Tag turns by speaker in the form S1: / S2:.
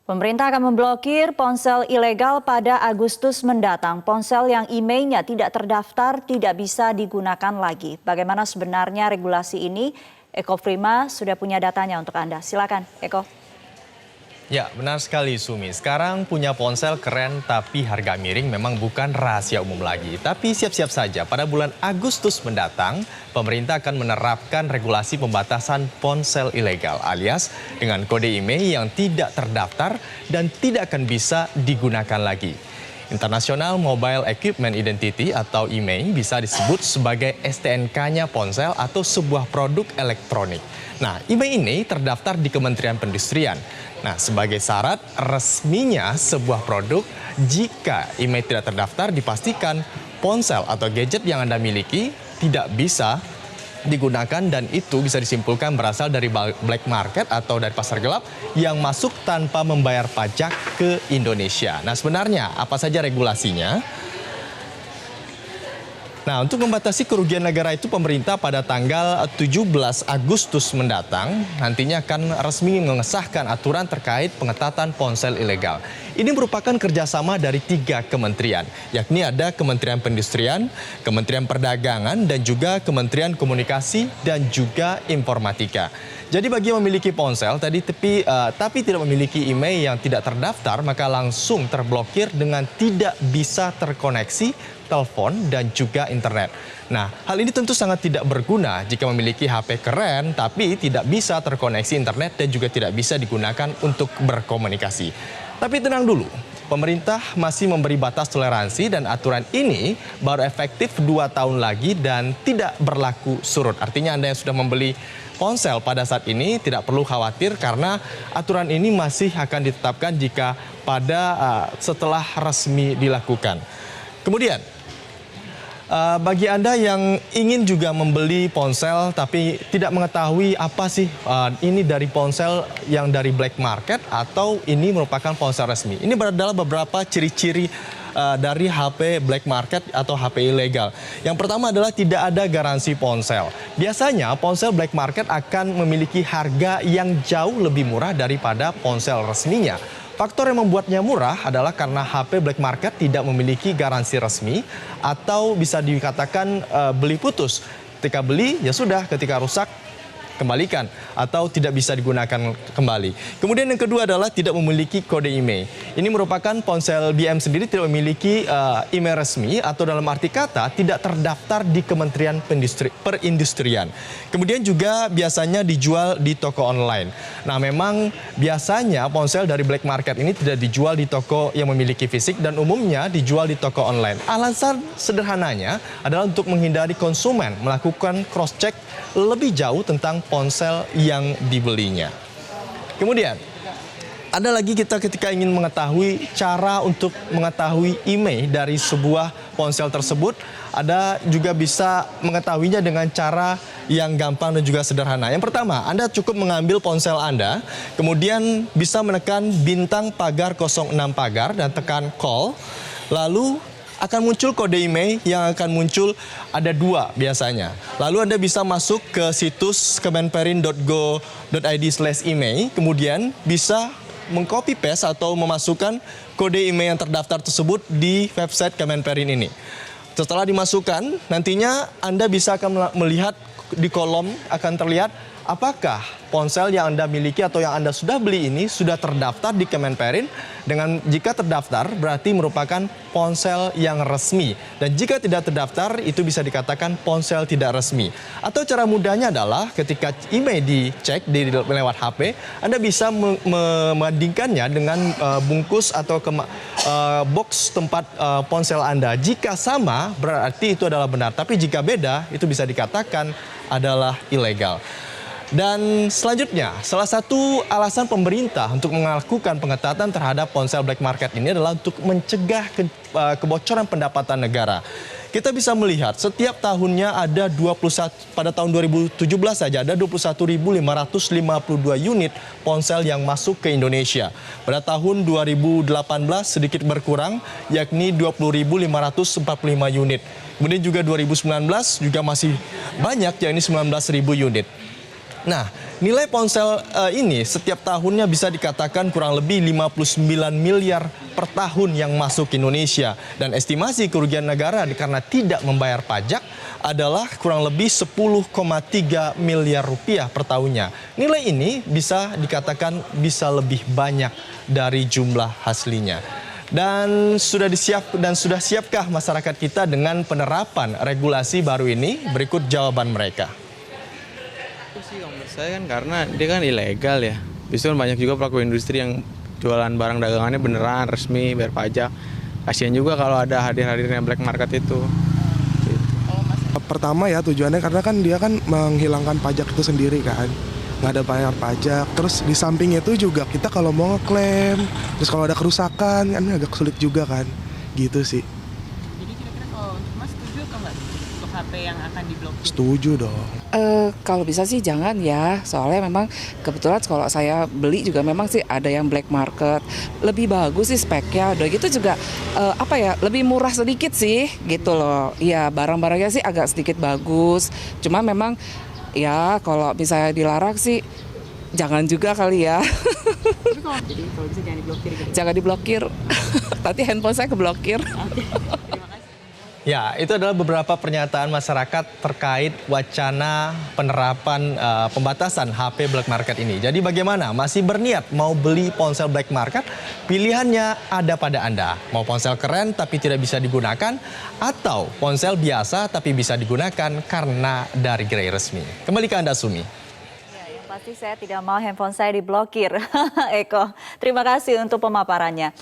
S1: Pemerintah akan memblokir ponsel ilegal pada Agustus mendatang. Ponsel yang IMEI-nya tidak terdaftar tidak bisa digunakan lagi. Bagaimana sebenarnya regulasi ini? Eko Prima sudah punya datanya untuk Anda. Silakan, Eko.
S2: Ya, benar sekali Sumi. Sekarang punya ponsel keren tapi harga miring memang bukan rahasia umum lagi. Tapi siap-siap saja, pada bulan Agustus mendatang, pemerintah akan menerapkan regulasi pembatasan ponsel ilegal alias dengan kode IMEI yang tidak terdaftar dan tidak akan bisa digunakan lagi. International Mobile Equipment Identity atau IMEI bisa disebut sebagai STNK-nya ponsel atau sebuah produk elektronik. Nah, IMEI ini terdaftar di Kementerian Perindustrian. Nah, sebagai syarat resminya sebuah produk, jika IMEI tidak terdaftar, dipastikan ponsel atau gadget yang Anda miliki tidak bisa digunakan dan itu bisa disimpulkan berasal dari black market atau dari pasar gelap yang masuk tanpa membayar pajak ke Indonesia. Nah, sebenarnya apa saja regulasinya? Nah, untuk membatasi kerugian negara itu pemerintah pada tanggal 17 Agustus mendatang nantinya akan resmi mengesahkan aturan terkait pengetatan ponsel ilegal. Ini merupakan kerjasama dari 3 kementerian, yakni ada Kementerian Perindustrian, Kementerian Perdagangan, dan juga Kementerian Komunikasi dan juga Informatika. Jadi bagi yang memiliki ponsel tapi tidak memiliki IMEI yang tidak terdaftar, maka langsung terblokir dengan tidak bisa terkoneksi telepon dan juga internet. Nah, hal ini tentu sangat tidak berguna jika memiliki HP keren tapi tidak bisa terkoneksi internet dan juga tidak bisa digunakan untuk berkomunikasi. Tapi tenang dulu, pemerintah masih memberi batas toleransi dan aturan ini baru efektif 2 tahun lagi dan tidak berlaku surut. Artinya Anda yang sudah membeli ponsel pada saat ini tidak perlu khawatir karena aturan ini masih akan ditetapkan jika setelah resmi dilakukan. Kemudian, bagi Anda yang ingin juga membeli ponsel tapi tidak mengetahui apa sih ini dari ponsel yang dari black market atau ini merupakan ponsel resmi. Ini adalah beberapa ciri-ciri dari HP black market atau HP ilegal. Yang pertama adalah tidak ada garansi ponsel. Biasanya ponsel black market akan memiliki harga yang jauh lebih murah daripada ponsel resminya. Faktor yang membuatnya murah adalah karena HP black market tidak memiliki garansi resmi atau bisa dikatakan beli putus. Ketika beli ya sudah, ketika rusak kembalikan atau tidak bisa digunakan kembali. Kemudian yang kedua adalah tidak memiliki kode IMEI. Ini merupakan ponsel BM sendiri tidak memiliki IMEI resmi atau dalam arti kata tidak terdaftar di Kementerian Perindustrian. Kemudian juga biasanya dijual di toko online. Nah, memang biasanya ponsel dari black market ini tidak dijual di toko yang memiliki fisik dan umumnya dijual di toko online. Alasan sederhananya adalah untuk menghindari konsumen melakukan cross-check lebih jauh tentang ponsel yang dibelinya. Kemudian, ada lagi kita ketika ingin mengetahui cara untuk mengetahui IMEI dari sebuah ponsel tersebut, ada juga bisa mengetahuinya dengan cara yang gampang dan juga sederhana. Yang pertama, Anda cukup mengambil ponsel Anda, kemudian bisa menekan bintang pagar 06 pagar dan tekan call, lalu akan muncul kode IMEI yang akan muncul ada 2 biasanya. Lalu Anda bisa masuk ke situs kemenperin.go.id/IMEI, kemudian bisa mengcopy paste atau memasukkan kode IMEI yang terdaftar tersebut di website Kemenperin ini. Setelah dimasukkan, nantinya Anda bisa akan melihat di kolom akan terlihat apakah ponsel yang Anda miliki atau yang Anda sudah beli ini sudah terdaftar di Kemenperin. Dengan jika terdaftar berarti merupakan ponsel yang resmi. Dan jika tidak terdaftar itu bisa dikatakan ponsel tidak resmi. Atau cara mudahnya adalah ketika IMEI dicek lewat HP, Anda bisa membandingkannya dengan bungkus atau box tempat ponsel Anda. Jika sama berarti itu adalah benar. Tapi jika beda itu bisa dikatakan adalah ilegal. Dan selanjutnya, salah satu alasan pemerintah untuk melakukan pengetatan terhadap ponsel black market ini adalah untuk mencegah kebocoran pendapatan negara. Kita bisa melihat setiap tahunnya ada pada tahun 2017 saja ada 21.552 unit ponsel yang masuk ke Indonesia. Pada tahun 2018 sedikit berkurang yakni 20.545 unit. Kemudian juga 2019 juga masih banyak yakni 19.000 unit. Nah, nilai ponsel ini setiap tahunnya bisa dikatakan kurang lebih 59 miliar per tahun yang masuk ke Indonesia. Dan estimasi kerugian negara karena tidak membayar pajak adalah kurang lebih 10,3 miliar rupiah per tahunnya. Nilai ini bisa dikatakan bisa lebih banyak dari jumlah aslinya. Dan sudah siapkah masyarakat kita dengan penerapan regulasi baru ini? Berikut jawaban mereka.
S3: Itu sih kalau menurut saya kan karena dia kan ilegal ya. Biasanya banyak juga pelaku industri yang jualan barang dagangannya beneran resmi bayar pajak. Kasian juga kalau ada hadir-hadirnya black market itu.
S4: Pertama ya tujuannya karena kan dia kan menghilangkan pajak itu sendiri kan. Nggak ada bayar pajak. Terus di samping itu juga kita kalau mau ngeklaim, terus kalau ada kerusakan kan agak sulit juga kan. Gitu sih.
S5: Jadi kira-kira kalau untuk Mas setuju atau nggak untuk HP yang akan diblokir?
S4: Setuju dong.
S6: Kalau bisa sih jangan ya, soalnya memang kebetulan kalau saya beli juga memang sih ada yang black market, lebih bagus sih speknya, udah gitu juga lebih murah sedikit sih gitu loh. Iya barang-barangnya sih agak sedikit bagus, cuma memang ya kalau misalnya dilarang sih jangan juga kali ya.
S5: Tapi jadi kalau bisa jangan diblokir gitu.
S6: Jangan diblokir, nanti handphone saya keblokir.
S2: Ya, itu adalah beberapa pernyataan masyarakat terkait wacana penerapan pembatasan HP black market ini. Jadi bagaimana? Masih berniat mau beli ponsel black market? Pilihannya ada pada Anda. Mau ponsel keren tapi tidak bisa digunakan, atau ponsel biasa tapi bisa digunakan karena dari gerai resmi. Kembali ke Anda, Sumi.
S1: Yang pasti saya tidak mau handphone saya diblokir. Eko, terima kasih untuk pemaparannya.